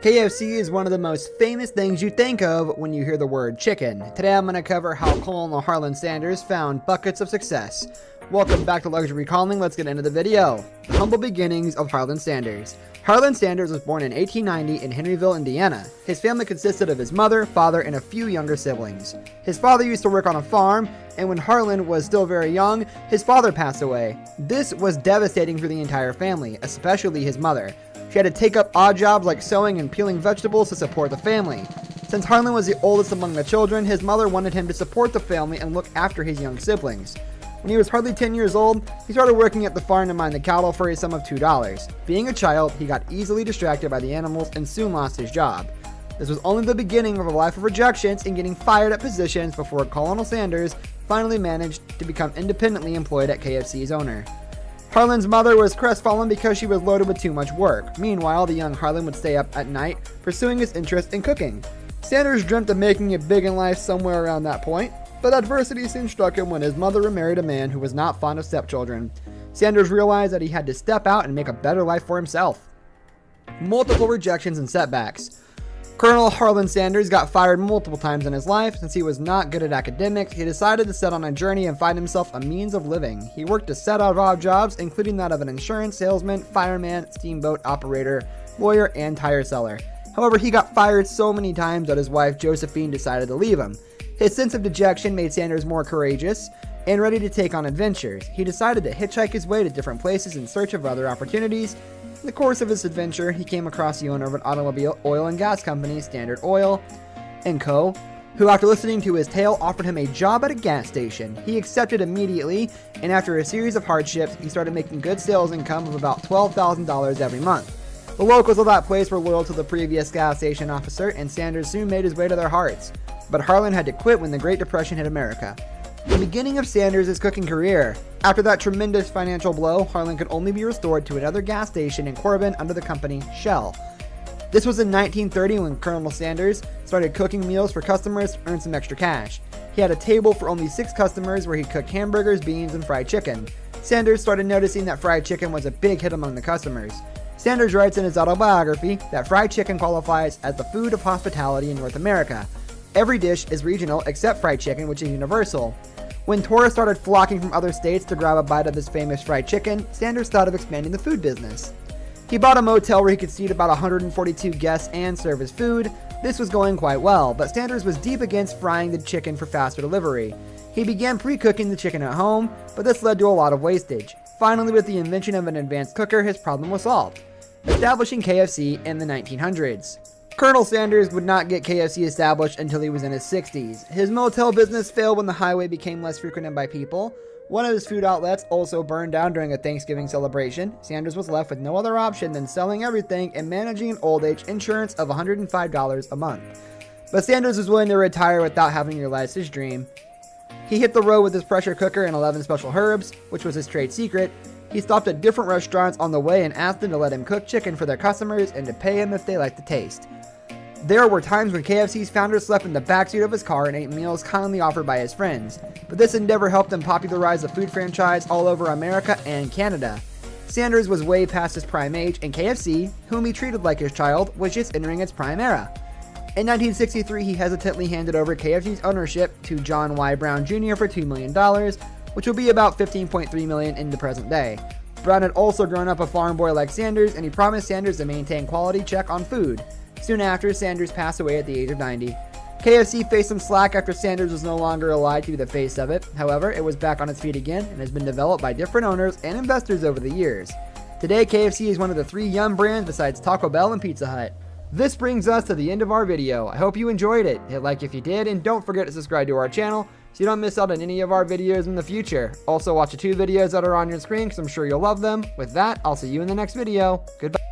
KFC is one of the most famous things you think of when you hear the word chicken. Today I'm going to cover how Colonel Harland Sanders found buckets of success. Welcome back to Luxury Calling. Let's get into the video. The humble beginnings of Harland Sanders. Harland Sanders was born in 1890 in Henryville, Indiana. His family consisted of his mother, father, and a few younger siblings. His father used to work on a farm, and when Harland was still very young, his father passed away. This was devastating for the entire family, especially his mother. She had to take up odd jobs like sewing and peeling vegetables to support the family. Since Harland was the oldest among the children, his mother wanted him to support the family and look after his young siblings. When he was hardly 10 years old, he started working at the farm to mind the cattle for a sum of $2. Being a child, he got easily distracted by the animals and soon lost his job. This was only the beginning of a life of rejections and getting fired at positions before Colonel Sanders finally managed to become independently employed at KFC's owner. Harland's mother was crestfallen because she was loaded with too much work. Meanwhile, the young Harland would stay up at night pursuing his interest in cooking. Sanders dreamt of making it big in life somewhere around that point, but adversity soon struck him when his mother remarried a man who was not fond of stepchildren. Sanders realized that he had to step out and make a better life for himself. Multiple rejections and setbacks. Colonel Harland Sanders got fired multiple times in his life. Since he was not good at academics, he decided to set on a journey and find himself a means of living. He worked a set of odd jobs, including that of an insurance salesman, fireman, steamboat operator, lawyer, and tire seller. However, he got fired so many times that his wife Josephine decided to leave him. His sense of dejection made Sanders more courageous and ready to take on adventures. He decided to hitchhike his way to different places in search of other opportunities. In the course of his adventure, he came across the owner of an automobile oil and gas company, Standard Oil & Co., who after listening to his tale offered him a job at a gas station. He accepted immediately, and after a series of hardships, he started making good sales income of about $12,000 every month. The locals of that place were loyal to the previous gas station officer, and Sanders soon made his way to their hearts. But Harland had to quit when the Great Depression hit America. The beginning of Sanders' cooking career. After that tremendous financial blow, Harland could only be restored to another gas station in Corbin under the company Shell. This was in 1930 when Colonel Sanders started cooking meals for customers to earn some extra cash. He had a table for only 6 customers where he cooked hamburgers, beans, and fried chicken. Sanders started noticing that fried chicken was a big hit among the customers. Sanders writes in his autobiography that fried chicken qualifies as the food of hospitality in North America. Every dish is regional except fried chicken, which is universal. When tourists started flocking from other states to grab a bite of this famous fried chicken, Sanders thought of expanding the food business. He bought a motel where he could seat about 142 guests and serve his food. This was going quite well, but Sanders was deep against frying the chicken for faster delivery. He began pre-cooking the chicken at home, but this led to a lot of wastage. Finally, with the invention of an advanced cooker, his problem was solved, establishing KFC in the 1900s. Colonel Sanders would not get KFC established until he was in his 60s. His motel business failed when the highway became less frequented by people. One of his food outlets also burned down during a Thanksgiving celebration. Sanders was left with no other option than selling everything and managing an old age insurance of $105 a month. But Sanders was willing to retire without having to realize his dream. He hit the road with his pressure cooker and 11 special herbs, which was his trade secret. He stopped at different restaurants on the way and asked them to let him cook chicken for their customers and to pay him if they liked the taste. There were times when KFC's founder slept in the backseat of his car and ate meals kindly offered by his friends, but this endeavor helped him popularize the food franchise all over America and Canada. Sanders was way past his prime age, and KFC, whom he treated like his child, was just entering its prime era. In 1963, he hesitantly handed over KFC's ownership to John Y. Brown Jr. for $2 million, which will be about $15.3 million in the present day. Brown had also grown up a farm boy like Sanders, and he promised Sanders to maintain quality check on food. Soon after, Sanders passed away at the age of 90. KFC faced some slack after Sanders was no longer alive to be the face of it. However, it was back on its feet again and has been developed by different owners and investors over the years. Today, KFC is one of the 3 Yum brands besides Taco Bell and Pizza Hut. This brings us to the end of our video. I hope you enjoyed it. Hit like if you did, and don't forget to subscribe to our channel so you don't miss out on any of our videos in the future. Also, watch the 2 videos that are on your screen because I'm sure you'll love them. With that, I'll see you in the next video. Goodbye.